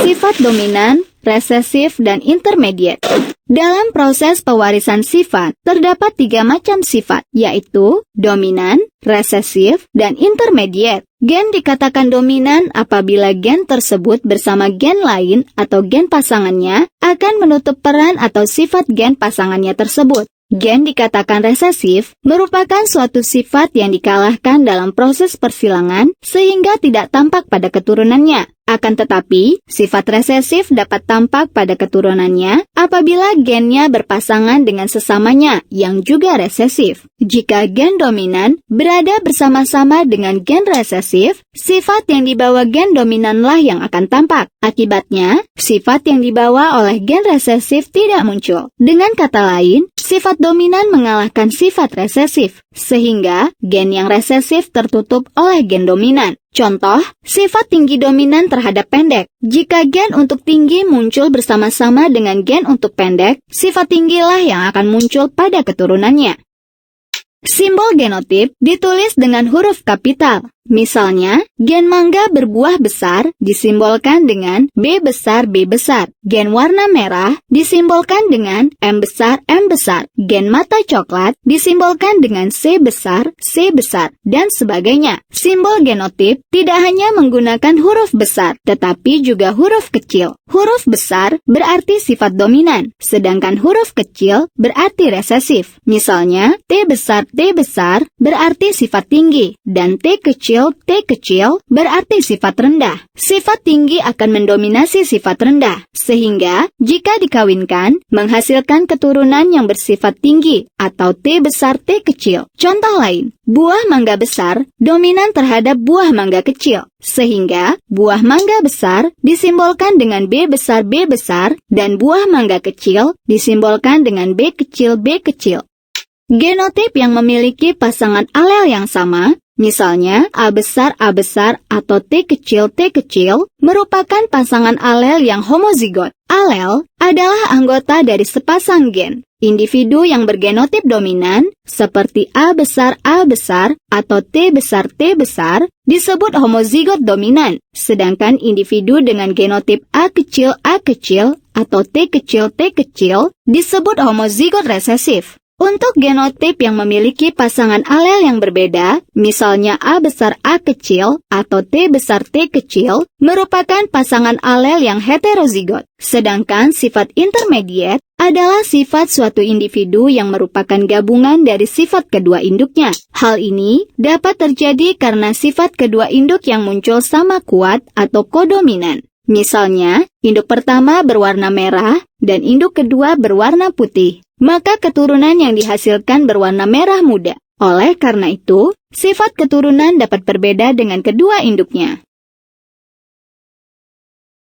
Sifat dominan, resesif, dan intermediate. Dalam proses pewarisan sifat, terdapat 3 macam sifat, yaitu dominan, resesif, dan intermediate. Gen dikatakan dominan apabila gen tersebut bersama gen lain atau gen pasangannya akan menutup peran atau sifat gen pasangannya tersebut. Gen dikatakan resesif merupakan suatu sifat yang dikalahkan dalam proses persilangan sehingga tidak tampak pada keturunannya. Akan tetapi, sifat resesif dapat tampak pada keturunannya apabila gennya berpasangan dengan sesamanya yang juga resesif. Jika gen dominan berada bersama-sama dengan gen resesif, sifat yang dibawa gen dominanlah yang akan tampak. Akibatnya, sifat yang dibawa oleh gen resesif tidak muncul. Dengan kata lain, sifat dominan mengalahkan sifat resesif, sehingga gen yang resesif tertutup oleh gen dominan. Contoh, sifat tinggi dominan terhadap pendek. Jika gen untuk tinggi muncul bersama-sama dengan gen untuk pendek, sifat tinggilah yang akan muncul pada keturunannya. Simbol genotip ditulis dengan huruf kapital. Misalnya, gen mangga berbuah besar disimbolkan dengan B besar B besar. Gen warna merah disimbolkan dengan M besar M besar. Gen mata coklat disimbolkan dengan C besar C besar, dan sebagainya. Simbol genotip tidak hanya menggunakan huruf besar, tetapi juga huruf kecil. Huruf besar berarti sifat dominan, sedangkan huruf kecil berarti resesif. Misalnya, T besar berarti sifat tinggi, dan T kecil berarti sifat rendah. Sifat tinggi akan mendominasi sifat rendah, sehingga jika dikawinkan, menghasilkan keturunan yang bersifat tinggi atau T besar T kecil. Contoh lain, buah mangga besar dominan terhadap buah mangga kecil, sehingga buah mangga besar disimbolkan dengan B besar dan buah mangga kecil disimbolkan dengan B kecil. Genotip yang memiliki pasangan alel yang sama, misalnya A besar atau T kecil, merupakan pasangan alel yang homozigot. Alel adalah anggota dari sepasang gen. Individu yang bergenotip dominan, seperti A besar atau T besar, disebut homozigot dominan, sedangkan individu dengan genotip A kecil atau T kecil disebut homozigot resesif. Untuk genotip yang memiliki pasangan alel yang berbeda, misalnya A besar A kecil atau T besar T kecil, merupakan pasangan alel yang heterozigot. Sedangkan sifat intermediate adalah sifat suatu individu yang merupakan gabungan dari sifat kedua induknya. Hal ini dapat terjadi karena sifat kedua induk yang muncul sama kuat atau kodominan. Misalnya, induk pertama berwarna merah dan induk kedua berwarna putih. Maka keturunan yang dihasilkan berwarna merah muda. Oleh karena itu, sifat keturunan dapat berbeda dengan kedua induknya.